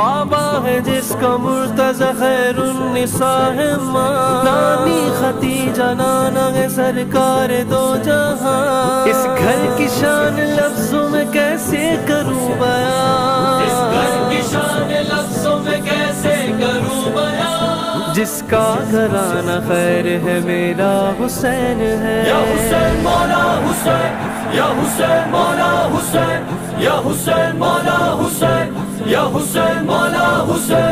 बाबा है जिसका मुर्तज़ा खैरुन्निसा है माँ, नानी खतीजा नाना है सरकार दो जहां। इस घर की शान लफ्जों में कैसे करूं बयां, इस घर की शान लफ्जों में कैसे करूं बयां। जिसका घराना खैर है मेरा हुसैन है। या हुसैन मौला हुसैन, या हुसैन मौला हुसैन, या हुसैन मौला हुसैन, या हुसैन मौला हुसैन।